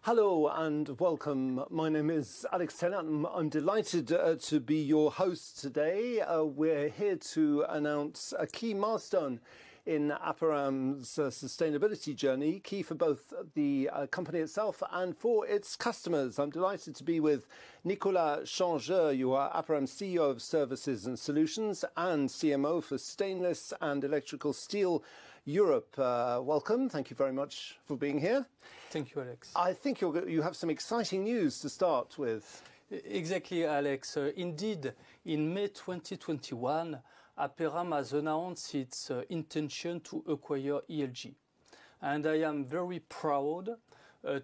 Hello and welcome. My name is Alex Taylor. I'm delighted to be your host today. We're here to announce a key milestone in Aperam's sustainability journey, key for both the company itself and for its customers. I'm delighted to be with Nicolas Changeur. You are Aperam's CEO of Services and Solutions and CMO for Stainless and Electrical Steel Europe. Welcome. Thank you very much for being here. Thank you, Alex. I think you have some exciting news to start with. Exactly, Alex. Indeed, in May 2021, Aperam has announced its intention to acquire ELG. And I am very proud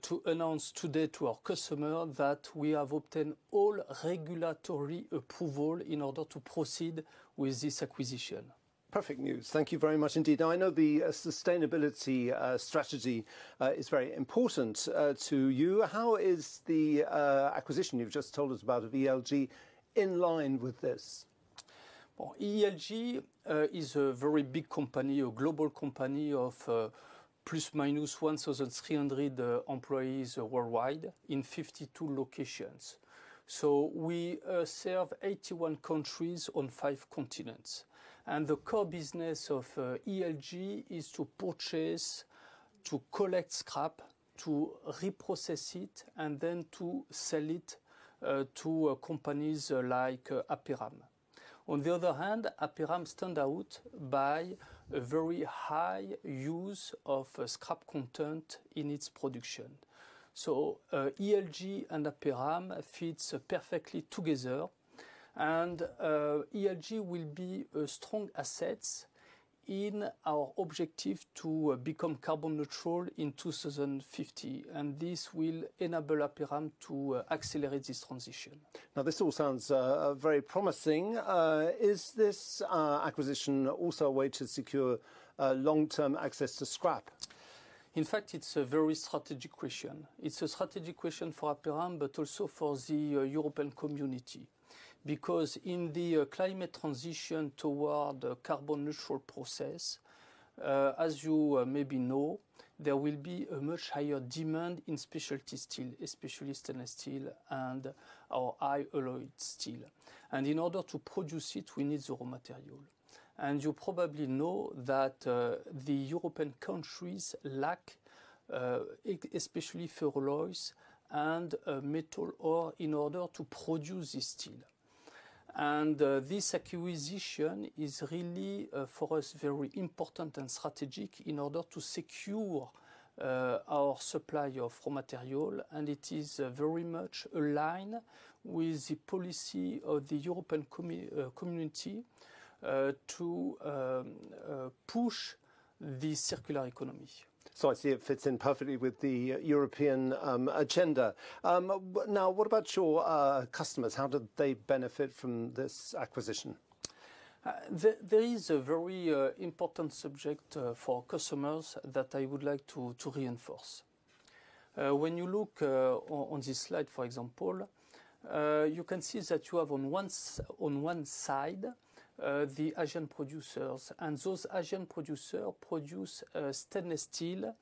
to announce today to our customer that we have obtained all regulatory approval in order to proceed with this acquisition. Perfect news. Thank you very much indeed. Now, I know the sustainability strategy is very important to you. How is the acquisition you've just told us about of ELG in line with this? Well, ELG is a very big company, a global company of plus minus 1,300 employees worldwide in 52 locations. So we serve 81 countries on 5 continents. And the core business of ELG is to purchase, to collect scrap, to reprocess it, and then to sell it to companies like Aperam. On the other hand, Aperam stands out by a very high use of scrap content in its production. So ELG and Aperam fits perfectly together. And ELG will be a strong asset in our objective to become carbon neutral in 2050. And this will enable Aperam to accelerate this transition. Now, this all sounds very promising. Is this acquisition also a way to secure long-term access to scrap? In fact, it's a very strategic question. It's a strategic question for Aperam, but also for the European community. Because in the climate transition toward the carbon neutral process, as you maybe know, there will be a much higher demand in specialty steel, especially stainless steel and our high alloyed steel. And in order to produce it, we need the raw material. And you probably know that the European countries lack especially ferroalloys and metal ore in order to produce this steel. And this acquisition is really, for us, very important and strategic in order to secure our supply of raw material. And it is very much aligned with the policy of the European community to push the circular economy. So I see it fits in perfectly with the European agenda. Now, what about your customers? How did they benefit from this acquisition? There is a very important subject for customers that I would like to reinforce. When you look on this slide, for example, you can see that you have on one side the Asian producers, and those Asian producers produce stainless steel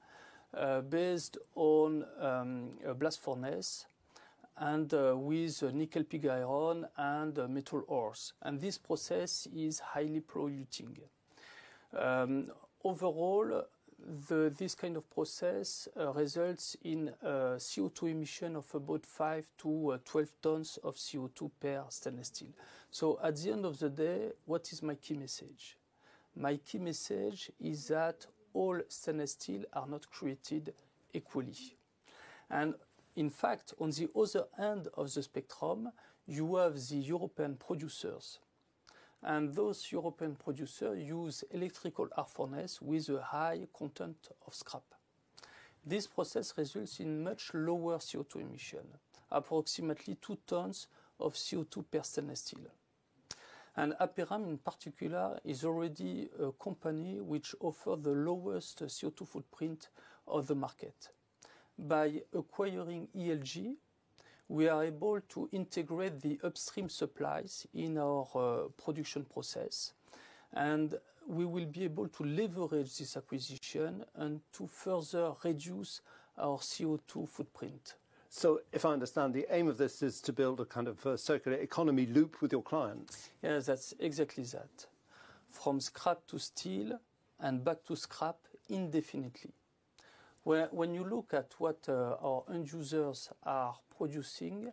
based on a blast furnace and with nickel pig iron and metal ores. And this process is highly polluting. Overall, this kind of process results in CO2 emission of about 5 to 12 tons of CO2 per stainless steel. So at the end of the day, what is my key message? My key message is that all stainless steel are not created equally. And in fact, on the other end of the spectrum, you have the European producers. And those European producers use electrical arc furnace with a high content of scrap. This process results in much lower CO2 emission, approximately 2 tons of CO2 per stainless steel. And Aperam in particular is already a company which offers the lowest CO2 footprint of the market. By acquiring ELG, we are able to integrate the upstream supplies in our production process, and we will be able to leverage this acquisition and to further reduce our CO2 footprint. So if I understand, the aim of this is to build a kind of circular economy loop with your clients. Yes, that's exactly that. From scrap to steel and back to scrap indefinitely. When you look at what our end users are producing,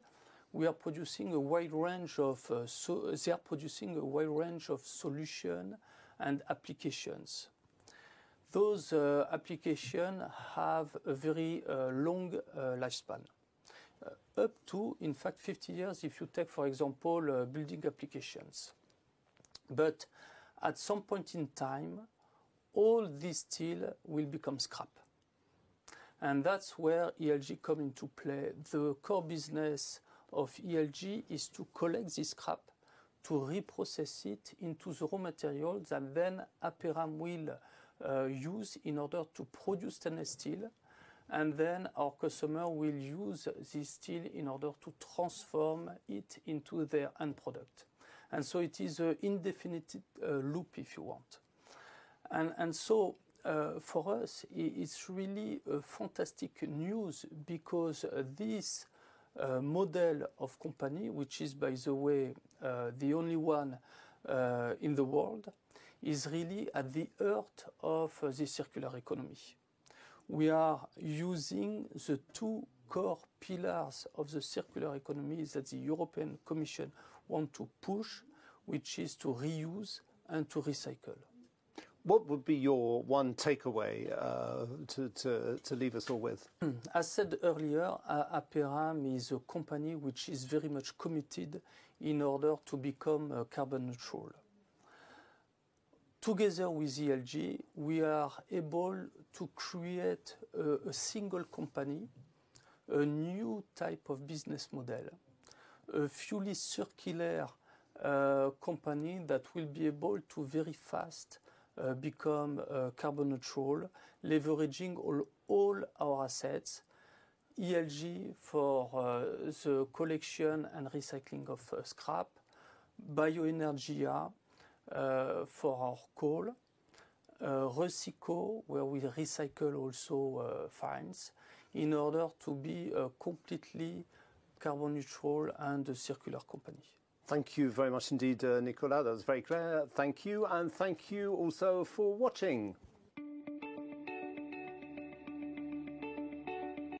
we are producing a wide range of they are producing a wide range of solutions and applications. Those applications have a very long lifespan, up to, in fact, 50 years if you take, for example, building applications. But at some point in time, all this steel will become scrap. And that's where ELG comes into play. The core business of ELG is to collect this scrap, to reprocess it into the raw material that then Aperam will use in order to produce stainless steel. And then our customer will use this steel in order to transform it into their end product. And so it is an indefinite loop, if you want. And so for us, it's really fantastic news, because this model of company, which is, by the way, the only one in the world, is really at the heart of the circular economy. We are using the two core pillars of the circular economy that the European Commission wants to push, which is to reuse and to recycle. What would be your one takeaway to leave us all with? As said earlier, Aperam is a company which is very much committed in order to become carbon neutral. Together with ELG, we are able to create a single company, a new type of business model, a fully circular company that will be able to very fast become carbon neutral, leveraging all our assets, ELG for the collection and recycling of scrap, Bioenergia for our coal, Recyco, where we recycle also fines, in order to be completely carbon neutral and a circular company. Thank you very much indeed, Nicolas. That was very clear. Thank you. And thank you also for watching.